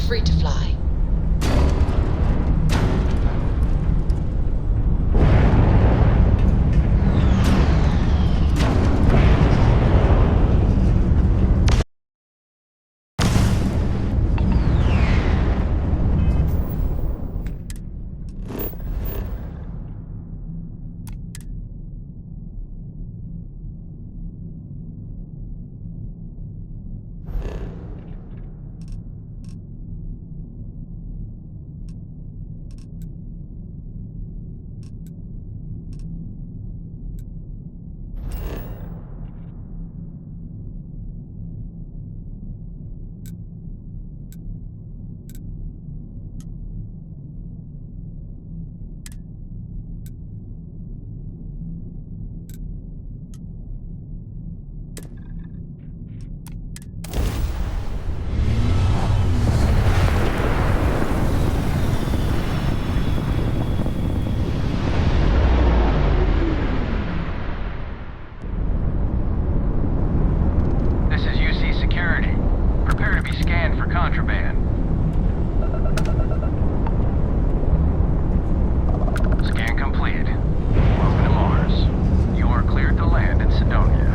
free to fly. Contraband. Scan completed. Welcome to Mars. You are cleared to land in Sidonia.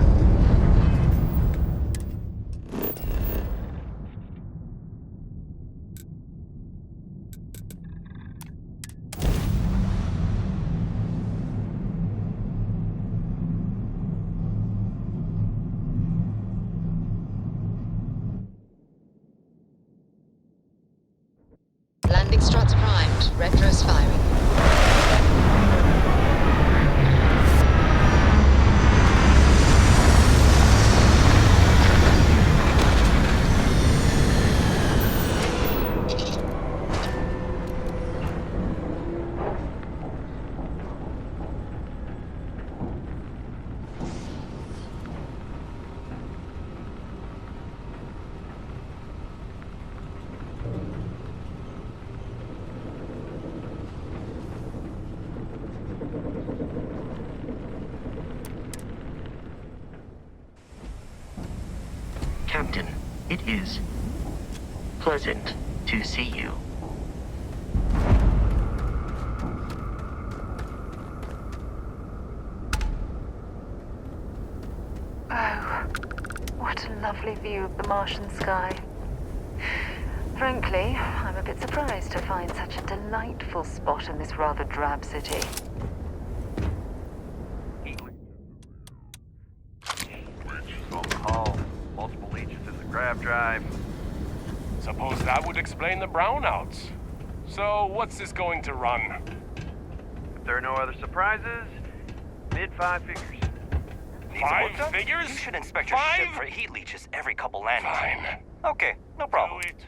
Landing struts primed. Retros firing. Captain, it is pleasant to see you. Oh, what a lovely view of the Martian sky. Frankly, I'm a bit surprised to find such a delightful spot in this rather drab city. On the hull, multiple leeches in the grav drive. Suppose that would explain the brownouts. So, what's this going to run? If there are no other surprises, mid-five figures. Five figures? You should inspect your ship for heat leeches every couple landings. Fine. Okay, no problem. Do it.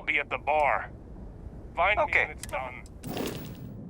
I'll be at the bar. Find me Okay. when it's done.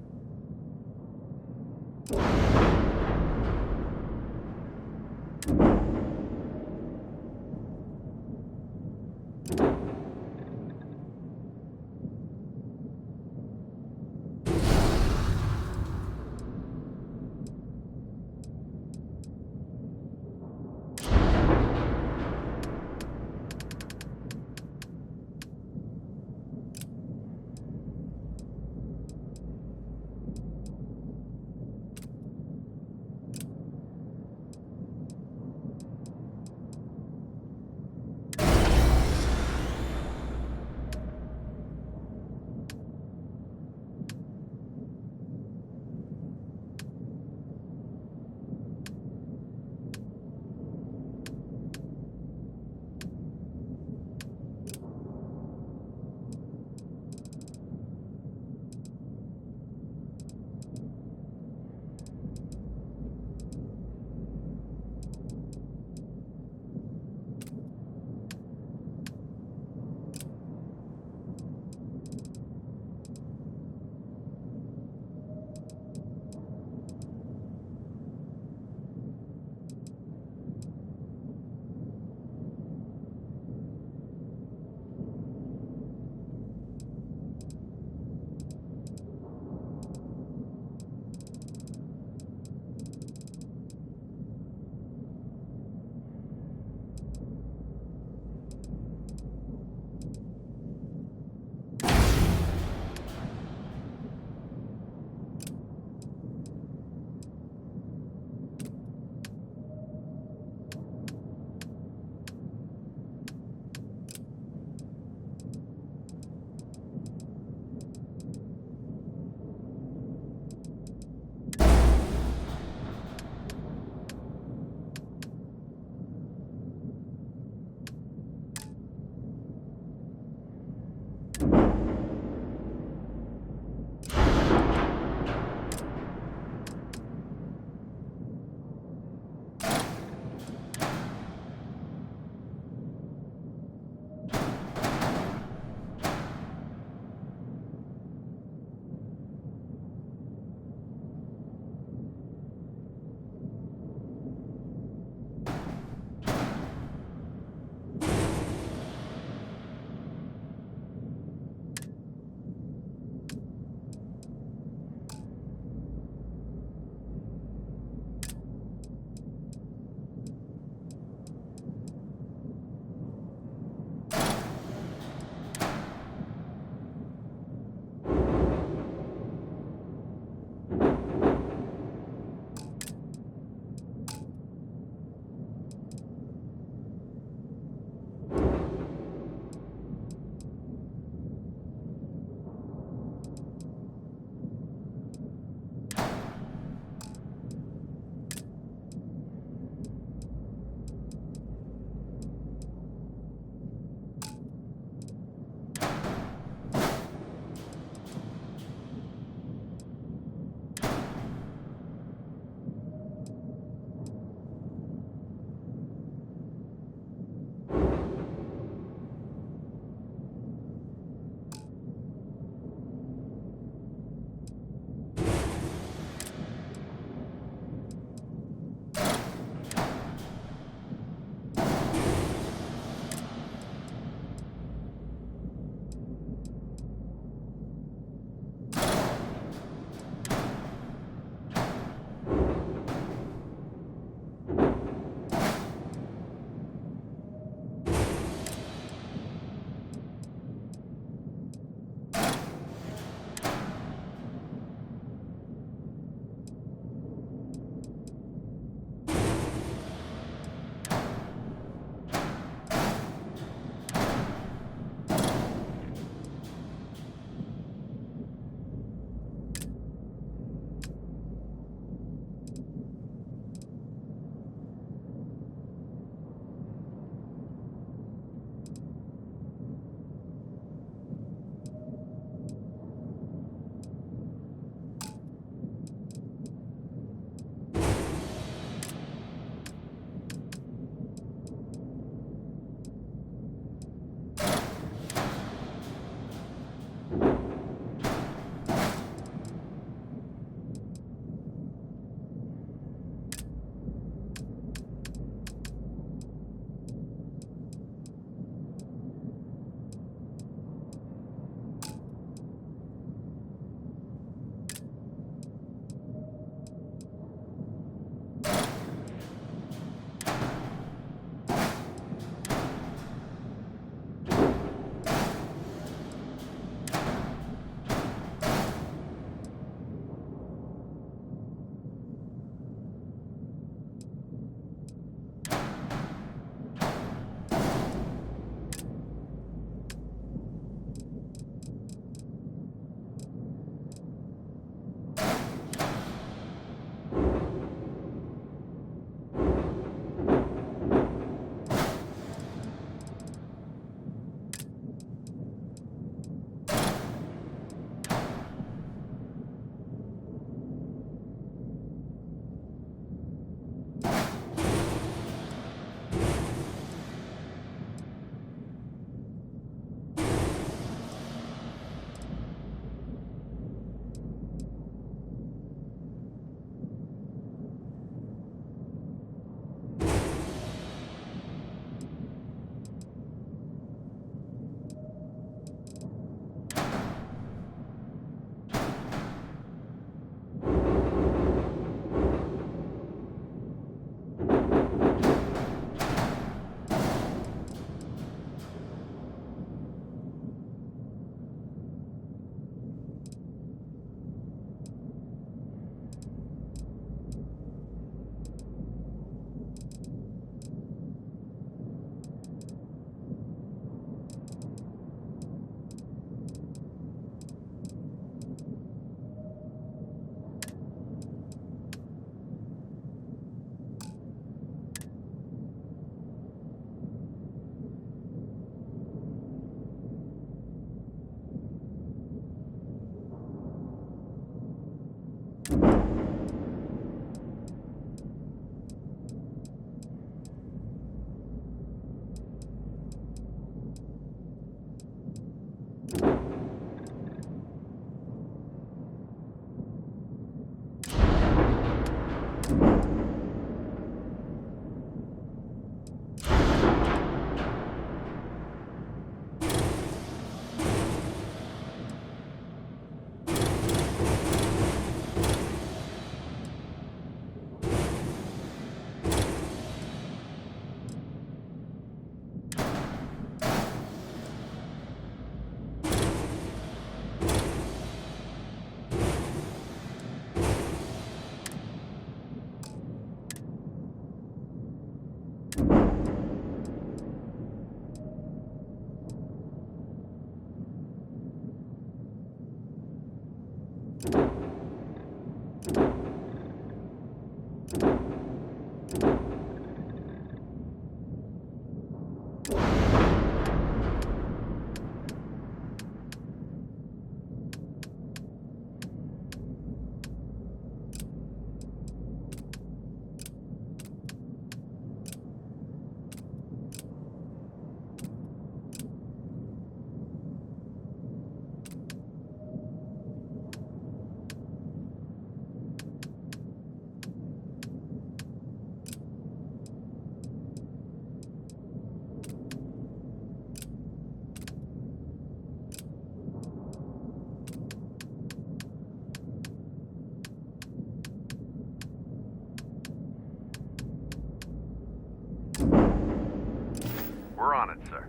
We're on it, sir.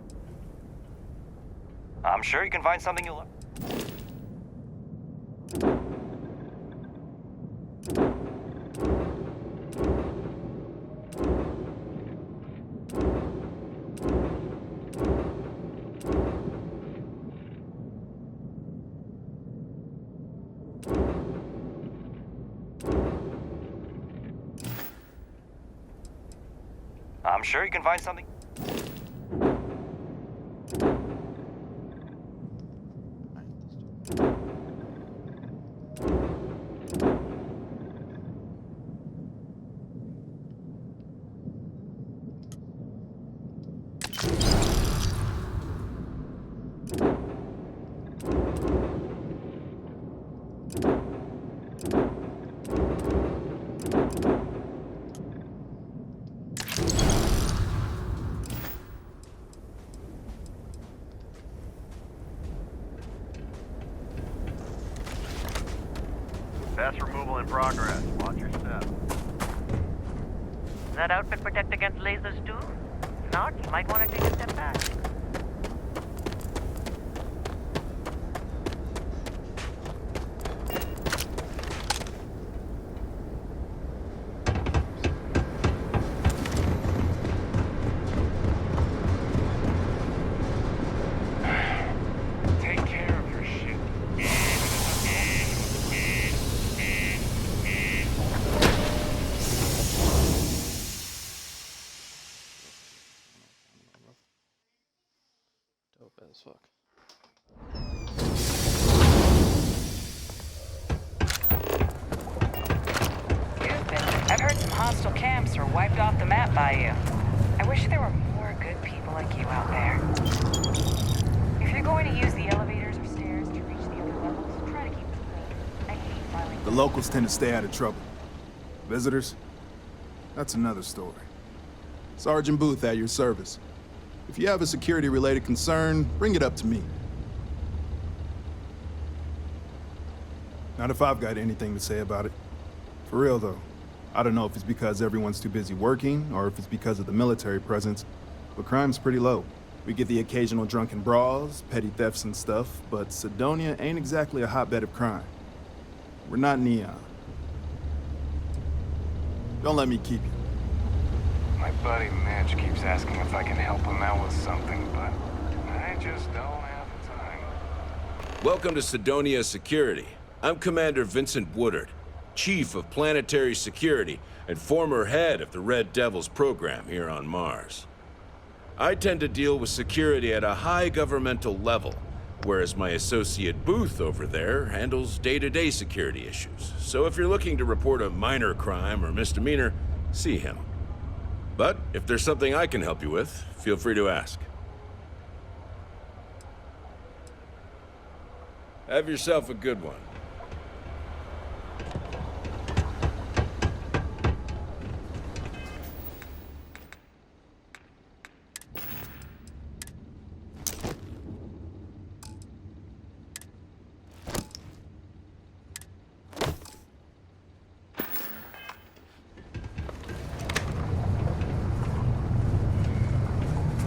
I'm sure you can find something you'll like. I'm sure you can find something. Fast removal in progress. Watch your step. Does that outfit protect against lasers too? If not, you might want to take a step back. Take care of your ship. Dope as fuck. I've heard some hostile camps were wiped off the map by you. I wish there were more good people like you out there. If you're going to use the elevators or stairs to reach the other levels, try to keep them clean. I hate filing. The locals tend to stay out of trouble. Visitors? That's another story. Sergeant Booth at your service. If you have a security-related concern, bring it up to me. Not if I've got anything to say about it. For real, though. I don't know if it's because everyone's too busy working, or if it's because of the military presence, but crime's pretty low. We get the occasional drunken brawls, petty thefts and stuff, but Cydonia ain't exactly a hotbed of crime. We're not Neon. Don't let me keep you. My buddy Mitch keeps asking if I can help him out with something, but I just don't have the time. Welcome to Cydonia Security. I'm Commander Vincent Woodard, Chief of Planetary Security and former head of the Red Devils program here on Mars. I tend to deal with security at a high governmental level, whereas my associate Booth over there handles day-to-day security issues. So if you're looking to report a minor crime or misdemeanor, see him. But if there's something I can help you with, feel free to ask. Have yourself a good one.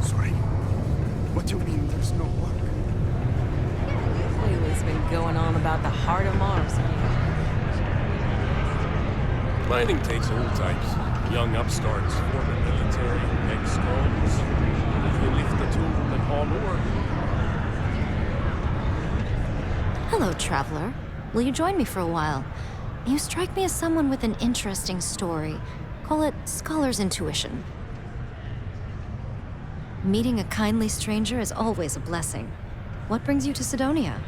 Sorry. What do you mean there's no water? Lately's been going on about the heart of Mars. Mining takes all types. Young upstarts, former military, ex-cons. If you lift the tool and haul ore. Hello, traveler. Will you join me for a while? You strike me as someone with an interesting story. Call it scholar's intuition. Meeting a kindly stranger is always a blessing. What brings you to Sidonia?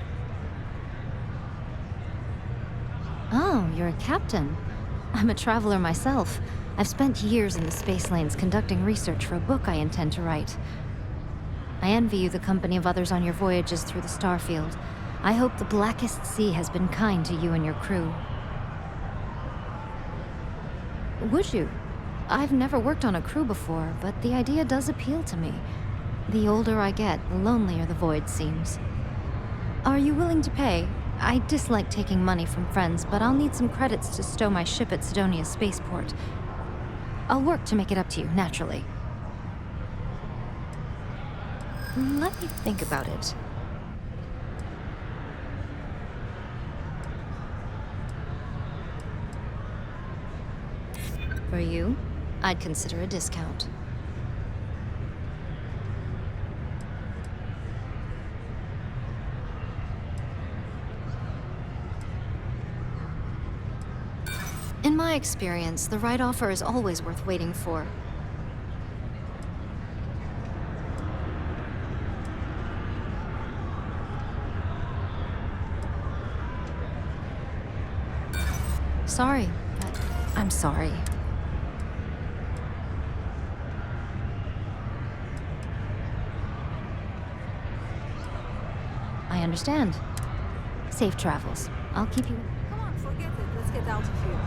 Oh, you're a captain. I'm a traveler myself. I've spent years in the space lanes conducting research for a book I intend to write. I envy you the company of others on your voyages through the Starfield. I hope the blackest sea has been kind to you and your crew. Would you? I've never worked on a crew before, but the idea does appeal to me. The older I get, the lonelier the void seems. Are you willing to pay? I dislike taking money from friends, but I'll need some credits to stow my ship at Sidonia Spaceport. I'll work to make it up to you, naturally. Let me think about it. For you, I'd consider a discount. In my experience, the right offer is always worth waiting for. Sorry, but I'm sorry. I understand. Safe travels. I'll keep you... Come on, forget it. Let's get out of here.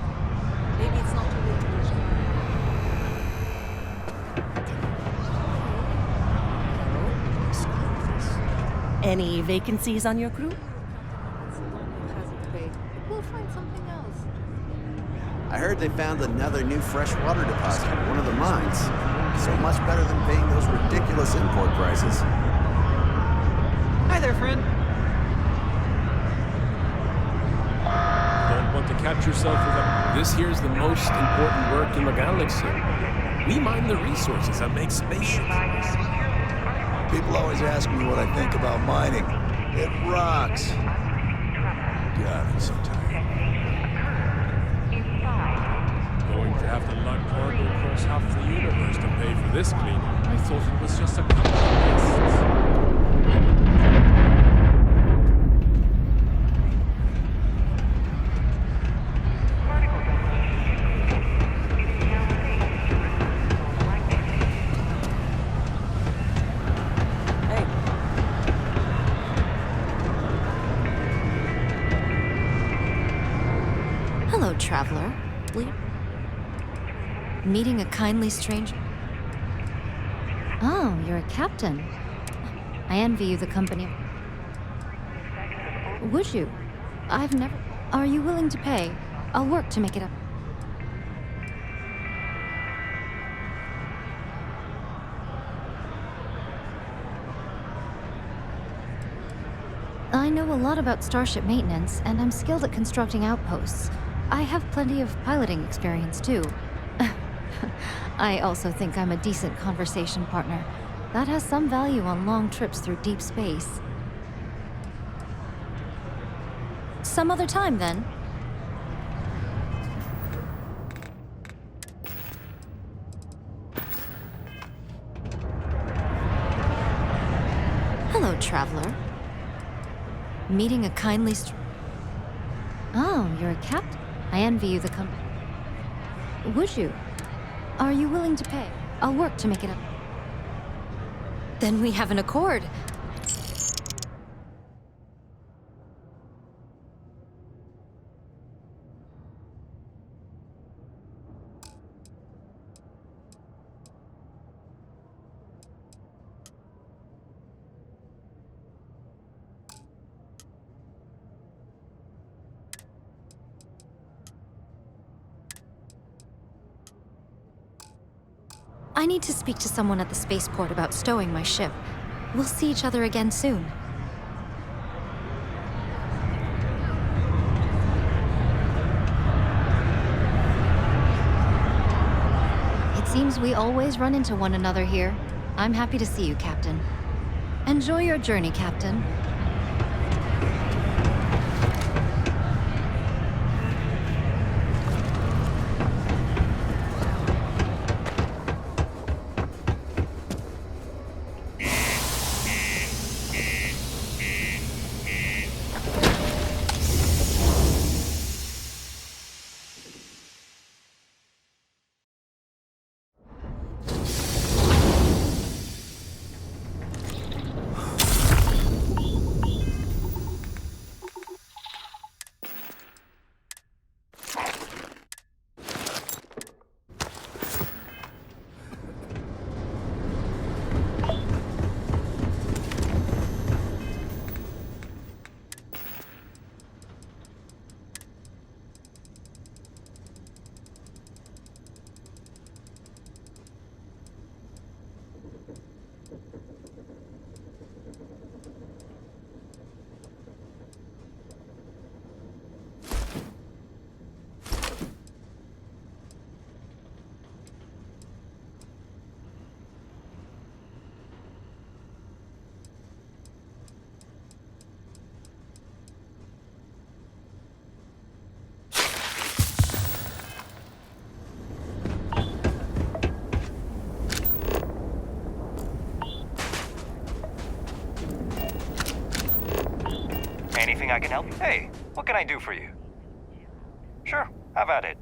Maybe it's not too late to reach. Any vacancies on your crew? We'll find something else. I heard they found another new freshwater deposit in one of the mines. So much better than paying those ridiculous import prices. Hi there, friend. Don't want to catch yourself with a... This here's the most important work in the galaxy. We mine the resources that make spaceships. People always ask me what I think about mining. It rocks. God, I'm so tired. Going to have to lug cargo across half the universe to pay for this cleaning. I thought it was just a couple of guests. Hello, traveler. Meeting a kindly stranger? Oh, you're a captain. I envy you the company. Would you? I've never... Are you willing to pay? I'll work to make it up. I know a lot about starship maintenance, and I'm skilled at constructing outposts. I have plenty of piloting experience, too. I also think I'm a decent conversation partner. That has some value on long trips through deep space. Some other time, then. Hello, traveler. Meeting a kindly Oh, you're a captain. I envy you the company. Would you? Are you willing to pay? I'll work to make it up. Then we have an accord. I need to speak to someone at the spaceport about stowing my ship. We'll see each other again soon. It seems we always run into one another here. I'm happy to see you, Captain. Enjoy your journey, Captain. Anything I can help you? Hey, what can I do for you? Sure, have at it.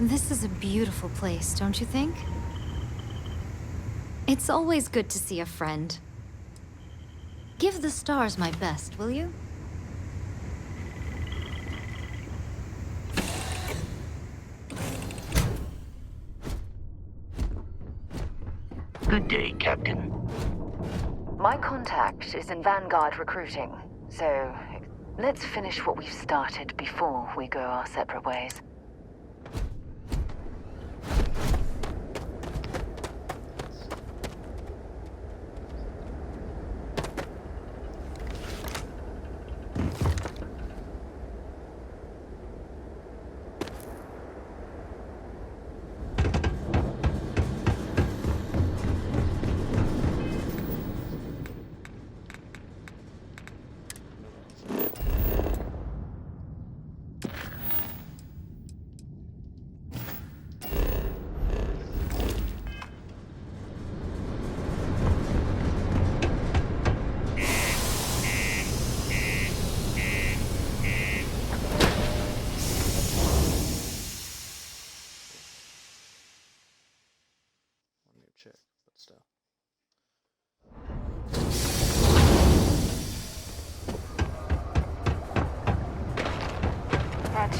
This is a beautiful place, don't you think? It's always good to see a friend. Give the stars my best, will you? Good day, Captain. My contact is in Vanguard recruiting, so let's finish what we've started before we go our separate ways.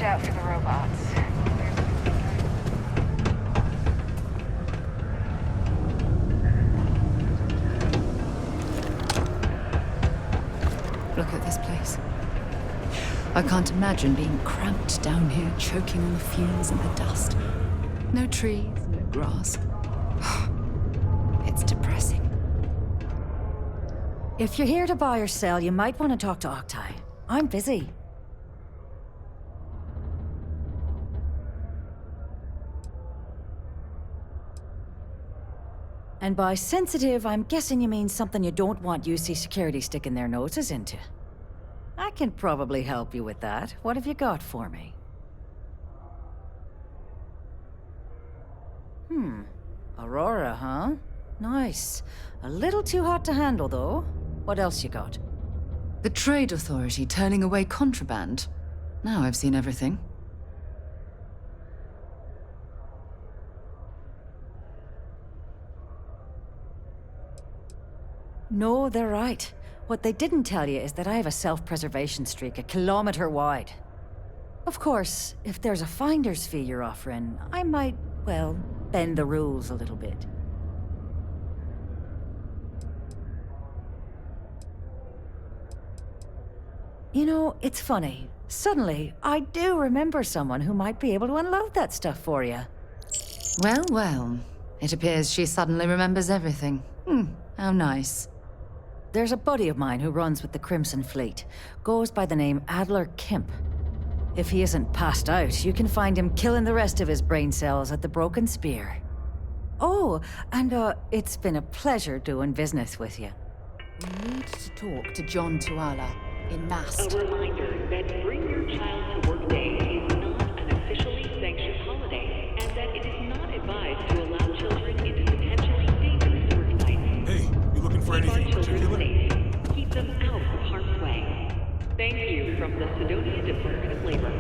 out for the robots. Look at this place. I can't imagine being cramped down here, choking on the fumes and the dust. No trees, no grass. It's depressing. If you're here to buy or sell, you might want to talk to Octai. I'm busy. And by sensitive, I'm guessing you mean something you don't want UC Security sticking their noses into. I can probably help you with that. What have you got for me? Aurora, huh? Nice. A little too hot to handle, though. What else you got? The Trade Authority turning away contraband. Now I've seen everything. No, they're right. What they didn't tell you is that I have a self-preservation streak 1 kilometer wide. Of course, if there's a finder's fee you're offering, I might, well, bend the rules a little bit. You know, it's funny. Suddenly, I do remember someone who might be able to unload that stuff for you. Well, well. It appears she suddenly remembers everything. How nice. There's a buddy of mine who runs with the Crimson Fleet. Goes by the name Adler Kemp. If he isn't passed out, you can find him killing the rest of his brain cells at the Broken Spear. Oh, and it's been a pleasure doing business with you. We need to talk to John Tuala in Mast. A reminder that Bring Your Child to Work Day is not an officially sanctioned holiday, and that it is not advised to allow children into potentially dangerous work sites. Hey, you looking for anything in particular? Safe. Keep them out of harm's way. Thank you from the Sidonia Department of Labor.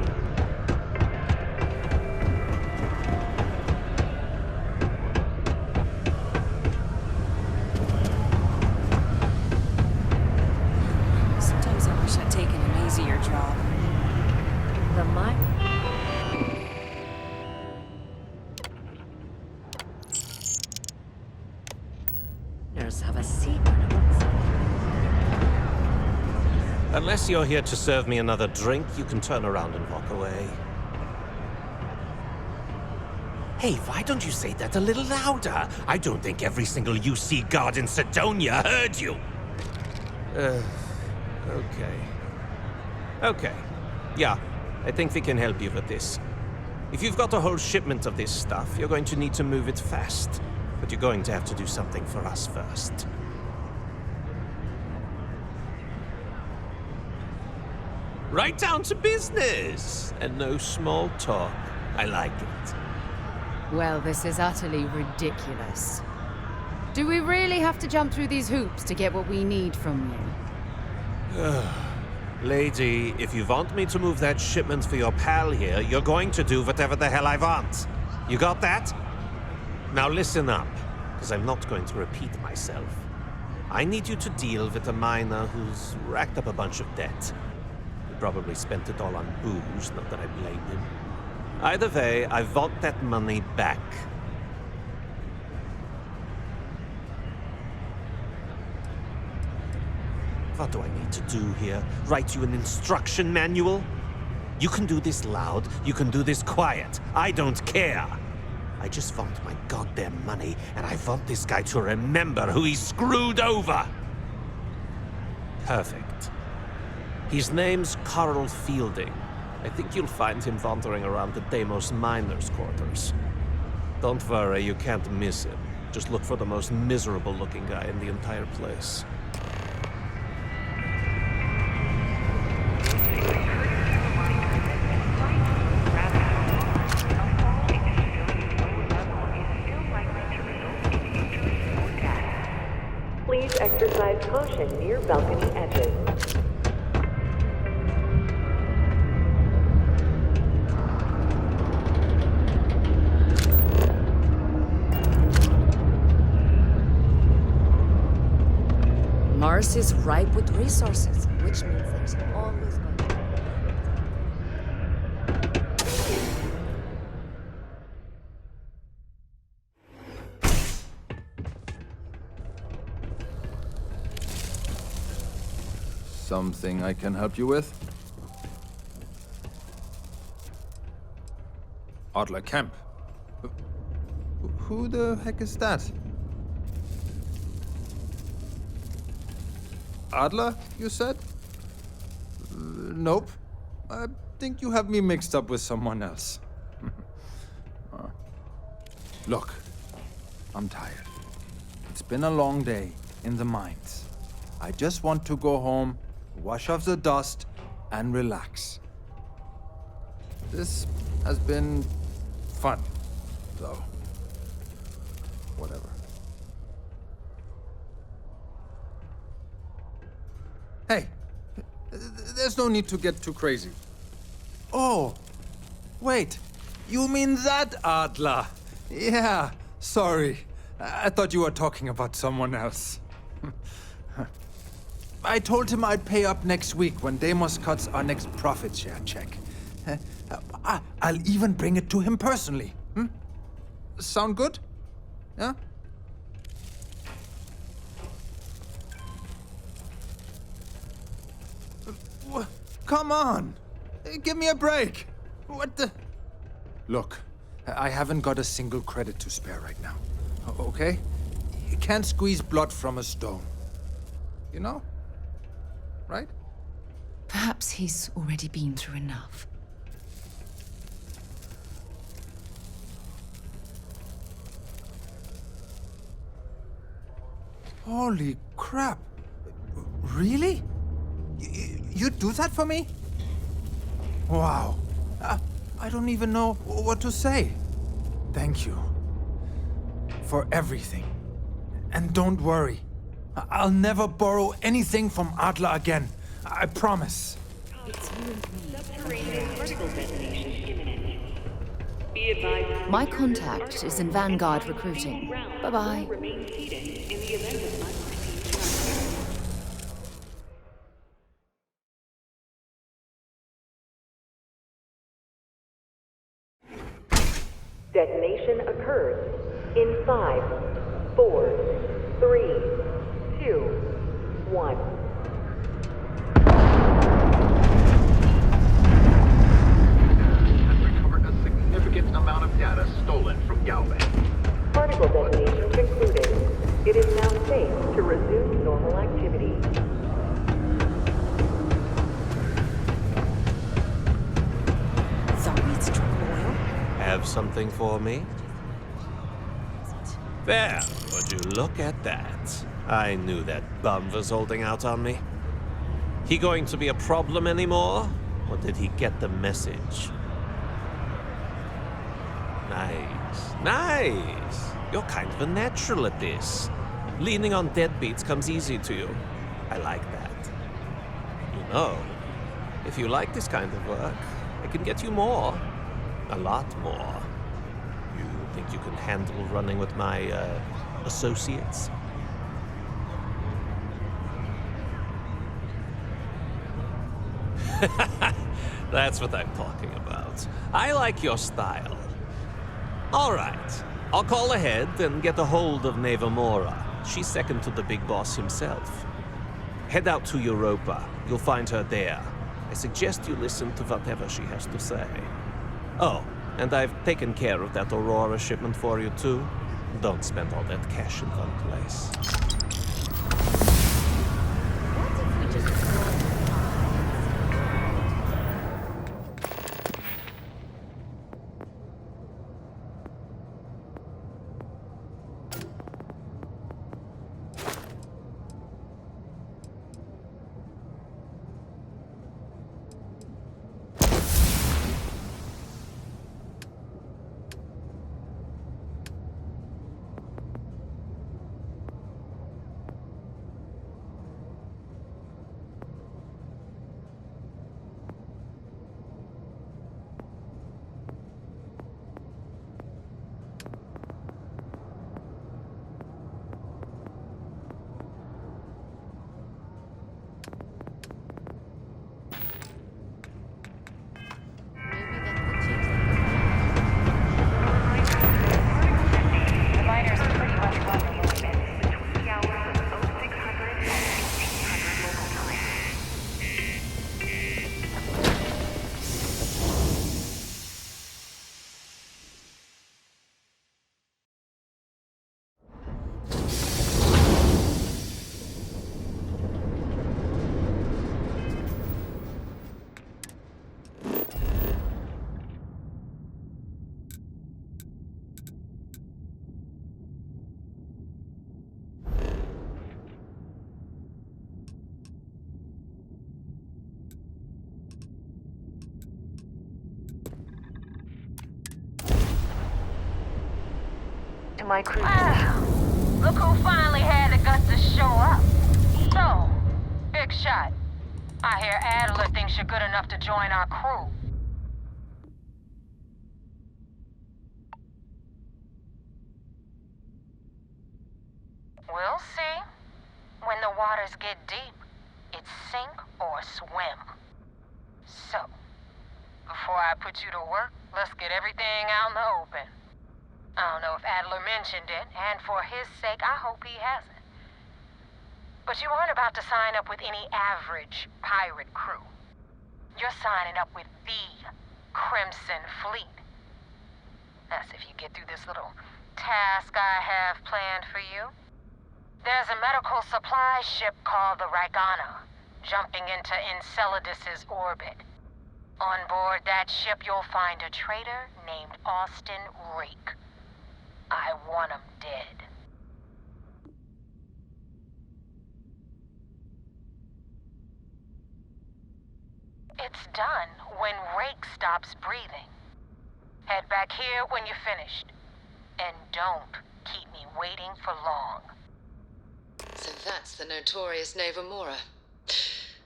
Sometimes I wish I'd taken an easier job. The mine? Let's have a seat. Unless you're here to serve me another drink, you can turn around and walk away. Hey, why don't you say that a little louder? I don't think every single UC guard in Sidonia heard you. Okay. Okay. Yeah, I think we can help you with this. If you've got a whole shipment of this stuff, you're going to need to move it fast. But you're going to have to do something for us first. Right down to business! And no small talk. I like it. Well, this is utterly ridiculous. Do we really have to jump through these hoops to get what we need from you? Lady, if you want me to move that shipment for your pal here, you're going to do whatever the hell I want. You got that? Now listen up, because I'm not going to repeat myself. I need you to deal with a miner who's racked up a bunch of debt. He probably spent it all on booze, not that I blame him. Either way, I want that money back. What do I need to do here? Write you an instruction manual? You can do this loud, you can do this quiet. I don't care. I just want my goddamn money, and I want this guy to remember who he screwed over. Perfect. His name's Carl Fielding. I think you'll find him wandering around the Deimos miners' quarters. Don't worry, you can't miss him. Just look for the most miserable-looking guy in the entire place. Please exercise caution near balcony edges. Mars is ripe with resources, which means there's always going to be... Something I can help you with? Adler Kemp. Who the heck is that? Adler, you said? Nope. I think you have me mixed up with someone else. Look, I'm tired. It's been a long day in the mines. I just want to go home, wash off the dust, and relax. This has been fun, though. Whatever. Hey, there's no need to get too crazy. Oh, wait, you mean that Adler? Yeah, sorry. I thought you were talking about someone else. I told him I'd pay up next week when Deimos cuts our next profit share check. I'll even bring it to him personally. Sound good? Yeah? Come on! Give me a break! What the... Look, I haven't got a single credit to spare right now. Okay? You can't squeeze blood from a stone. You know? Right? Perhaps he's already been through enough. Holy crap. Really? You'd do that for me? Wow. I don't even know what to say. Thank you. For everything. And don't worry. I'll never borrow anything from Adler again. I promise. Subterranean particle detonation imminent. Be advised. My contact is in Vanguard recruiting. Bye-bye. Remain seated in the event of unforeseen transfer. Detonation occurs in 5, 4, 3, 2, 1. Recovered a significant amount of data stolen from Galvin. Particle detonation concluded. It is now safe to resume normal activity. Have something for me? There, would you look at that? I knew that bum was holding out on me. He going to be a problem anymore? Or did he get the message? Nice, nice. You're kind of a natural at this. Leaning on deadbeats comes easy to you. I like that. You know, if you like this kind of work, I can get you more. A lot more. You think you can handle running with my, associates? That's what I'm talking about. I like your style. All right. I'll call ahead and get a hold of Neva Mora. She's second to the big boss himself. Head out to Europa. You'll find her there. I suggest you listen to whatever she has to say. Oh, and I've taken care of that Aurora shipment for you too. Don't spend all that cash in one place. to my crew. Look who finally had the guts to show up. So, big shot. I hear Adler thinks you're good enough to join our crew. We'll see. When the waters get deep, it's sink or swim. So, before I put you to work, let's get everything out in the open. I don't know if Adler mentioned it, and for his sake, I hope he hasn't. But you aren't about to sign up with any average pirate crew. You're signing up with the Crimson Fleet. That's if you get through this little task I have planned for you. There's a medical supply ship called the Ragana, jumping into Enceladus's orbit. On board that ship, you'll find a traitor named Austin Reek. I want him dead. It's done when Rake stops breathing. Head back here when you're finished. And don't keep me waiting for long. So that's the notorious Nova Mora.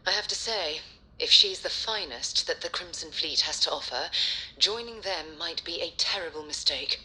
I have to say, if she's the finest that the Crimson Fleet has to offer, joining them might be a terrible mistake.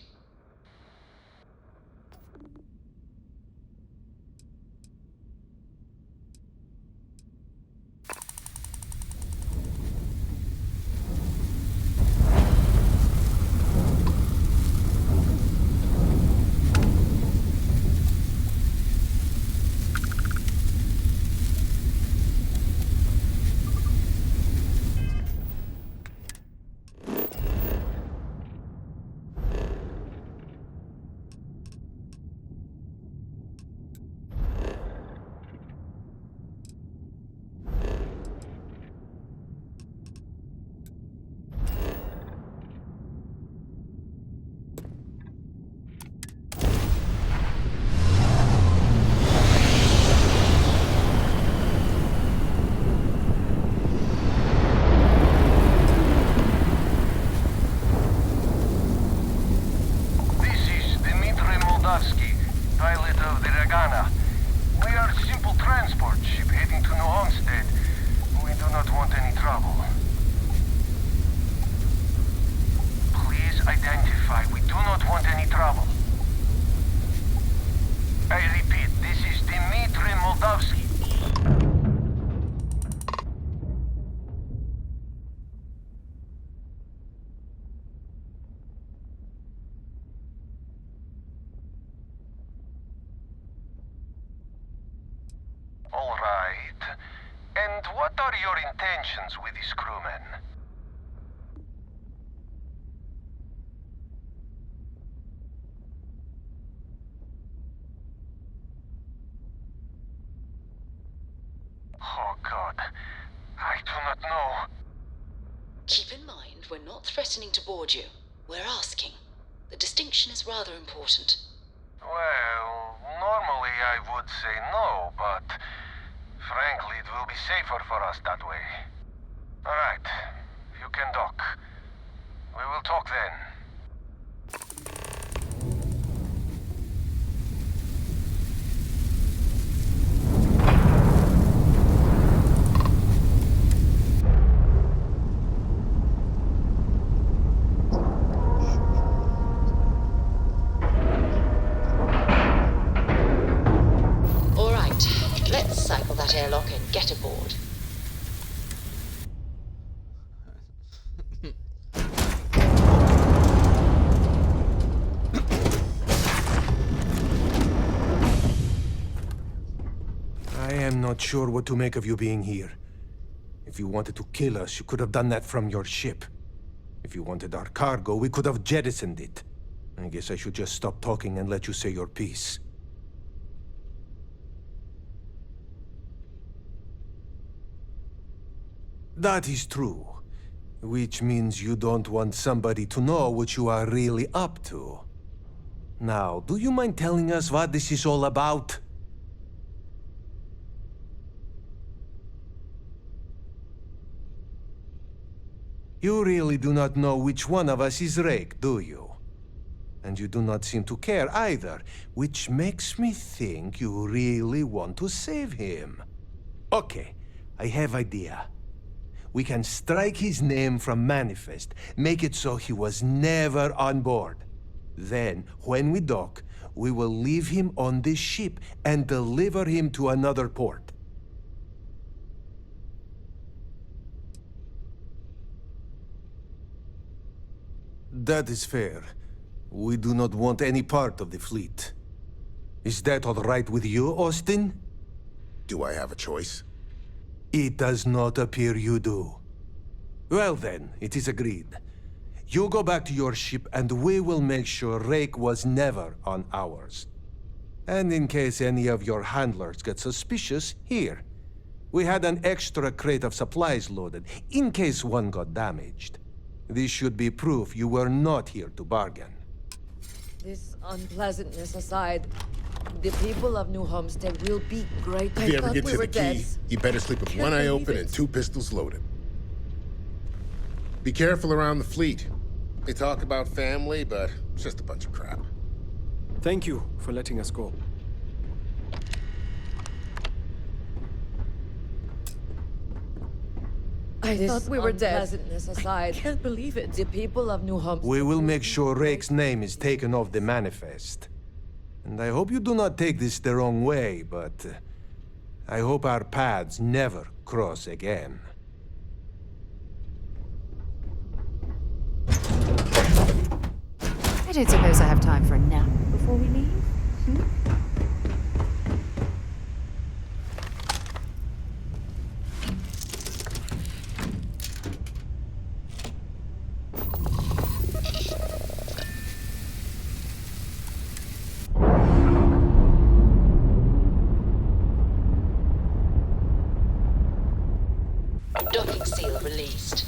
Pilot of the Ragana. We are a simple transport ship heading to New Homestead. We do not want any trouble. Please identify. We do not want any trouble. I repeat, this is Dmitry Moldavsky. All right. And what are your intentions with these crewmen? Oh, God. I do not know. Keep in mind, we're not threatening to board you. We're asking. The distinction is rather important. Well, normally I would say no, but frankly, it will be safer for us that way. All right. You can dock. We will talk then. That airlock and get aboard. I am not sure what to make of you being here. If you wanted to kill us, you could have done that from your ship. If you wanted our cargo, we could have jettisoned it. I guess I should just stop talking and let you say your piece. That is true. Which means you don't want somebody to know what you are really up to. Now, do you mind telling us what this is all about? You really do not know which one of us is Rake, do you? And you do not seem to care either, which makes me think you really want to save him. Okay, I have idea. We can strike his name from Manifest, make it so he was never on board. Then, when we dock, we will leave him on this ship and deliver him to another port. That is fair. We do not want any part of the fleet. Is that all right with you, Austin? Do I have a choice? It does not appear you do. Well then, it is agreed. You go back to your ship and we will make sure Rake was never on ours. And in case any of your handlers get suspicious, here. We had an extra crate of supplies loaded, in case one got damaged. This should be proof you were not here to bargain. This unpleasantness aside, the people of New Homestead will be great. If you ever get to the key, you better sleep with one eye open and 2 pistols loaded. Be careful around the fleet. They talk about family, but it's just a bunch of crap. Thank you for letting us go. I thought we were dead. Unpleasantness aside, I can't believe it. The people of New Homestead. We will make sure Rake's name is taken off the manifest. And I hope you do not take this the wrong way, but I hope our paths never cross again. I don't suppose I have time for a nap before we leave. Docking seal released.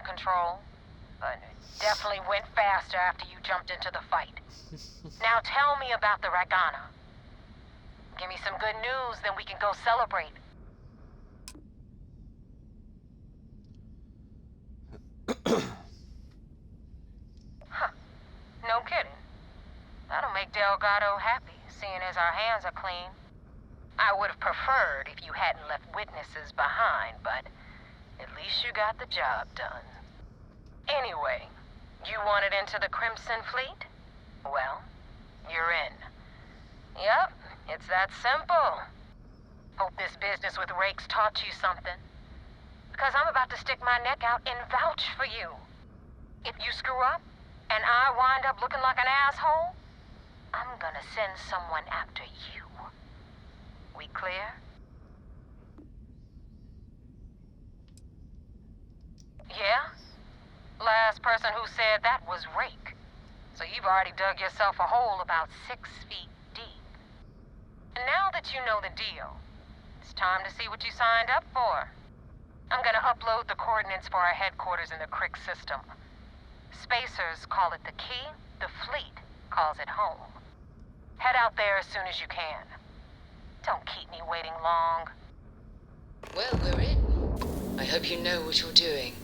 control, but it definitely went faster after you jumped into the fight. Now tell me about the Ragana. Give me some good news, then we can go celebrate. Huh. No kidding. That'll make Delgado happy, seeing as our hands are clean. I would have preferred if you hadn't left witnesses behind, but at least you got the job done. Anyway, you wanted into the Crimson Fleet? Well, you're in. Yep, it's that simple. Hope this business with Rakes taught you something. Because I'm about to stick my neck out and vouch for you. If you screw up, and I wind up looking like an asshole, I'm gonna send someone after you. We clear? Yeah? Last person who said that was Rake. So you've already dug yourself a hole about 6 feet deep. And now that you know the deal, it's time to see what you signed up for. I'm gonna upload the coordinates for our headquarters in the Crick system. Spacers call it the key, the fleet calls it home. Head out there as soon as you can. Don't keep me waiting long. Well, we're in. I hope you know what you're doing.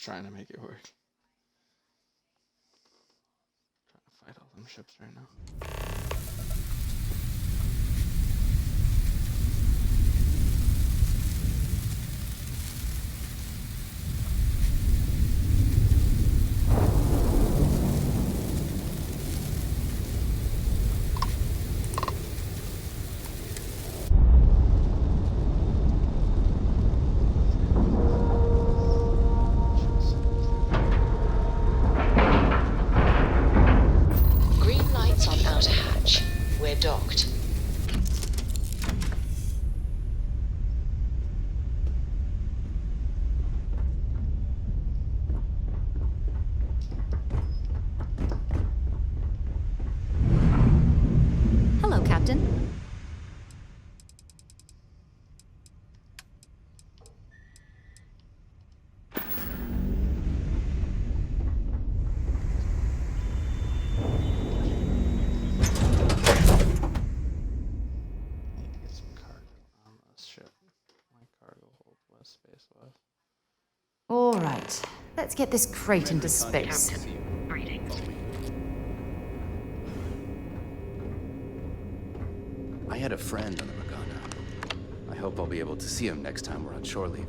Trying to make it work. Trying to fight all them ships right now. Docked. Hello, Captain. All right, let's get this crate into space. I had a friend on the Ragana. hope I'll be able to see him next time we're on shore leave.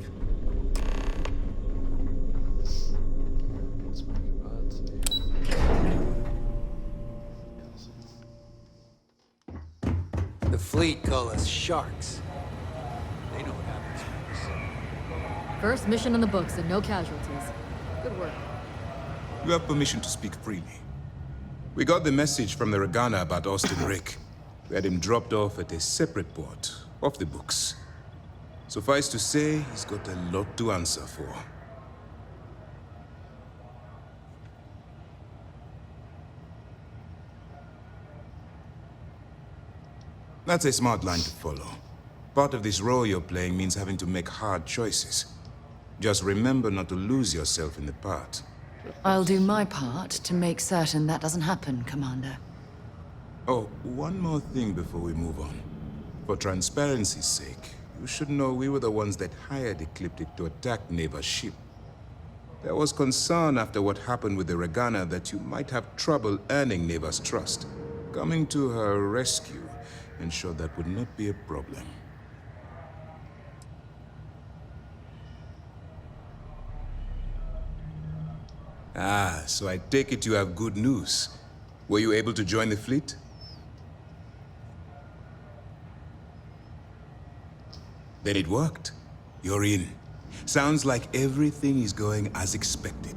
The fleet call us sharks. They know what happens to us. First mission in the books and no casualties. Good work. You have permission to speak freely. We got the message from the Regana about Austin Rick. We had him dropped off at a separate port, off the books. Suffice to say, he's got a lot to answer for. That's a smart line to follow. Part of this role you're playing means having to make hard choices. Just remember not to lose yourself in the part. I'll do my part to make certain that doesn't happen, Commander. Oh, one more thing before we move on. For transparency's sake, you should know we were the ones that hired Ecliptic to attack Neva's ship. There was concern after what happened with the Regana that you might have trouble earning Neva's trust. Coming to her rescue ensured that would not be a problem. Ah, so I take it you have good news. Were you able to join the fleet? Then it worked. You're in. Sounds like everything is going as expected.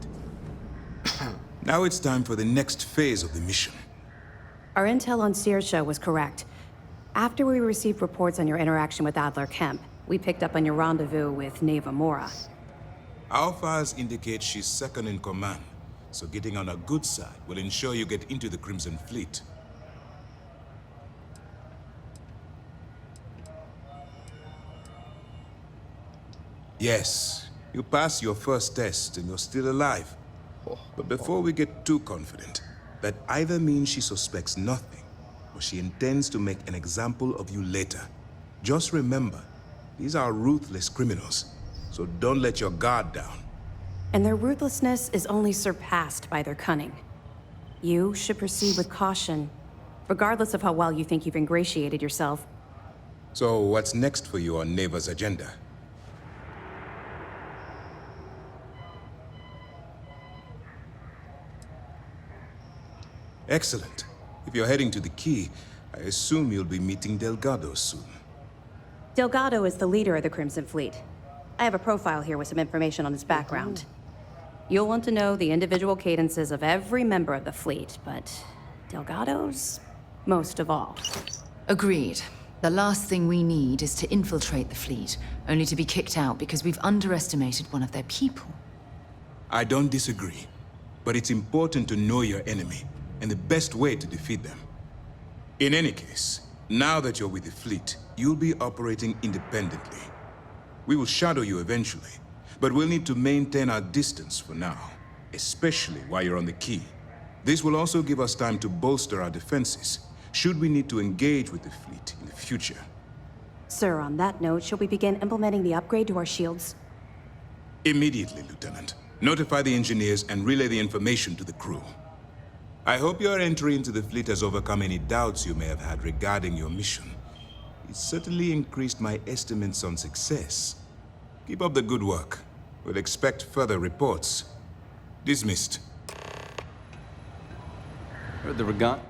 Now it's time for the next phase of the mission. Our intel on Saoirse was correct. After we received reports on your interaction with Adler Kemp, we picked up on your rendezvous with Neva Mora. Our files indicate she's second in command, so getting on her good side will ensure you get into the Crimson Fleet. Yes, you passed your first test and you're still alive. But before we get too confident, that either means she suspects nothing, or she intends to make an example of you later. Just remember, these are ruthless criminals, so don't let your guard down. And their ruthlessness is only surpassed by their cunning. You should proceed with caution, regardless of how well you think you've ingratiated yourself. So what's next for you on Neva's agenda? Excellent. If you're heading to the Key, I assume you'll be meeting Delgado soon. Delgado is the leader of the Crimson Fleet. I have a profile here with some information on his background. You'll want to know the individual cadences of every member of the fleet, but Delgado's most of all. Agreed. The last thing we need is to infiltrate the fleet, only to be kicked out because we've underestimated one of their people. I don't disagree, but it's important to know your enemy and the best way to defeat them. In any case, now that you're with the fleet, you'll be operating independently. We will shadow you eventually, but we'll need to maintain our distance for now, especially while you're on the Key. This will also give us time to bolster our defenses, should we need to engage with the fleet in the future. Sir, on that note, shall we begin implementing the upgrade to our shields? Immediately, Lieutenant. Notify the engineers and relay the information to the crew. I hope your entry into the fleet has overcome any doubts you may have had regarding your mission. It certainly increased my estimates on success. Keep up the good work. We'll expect further reports. Dismissed. The Regana.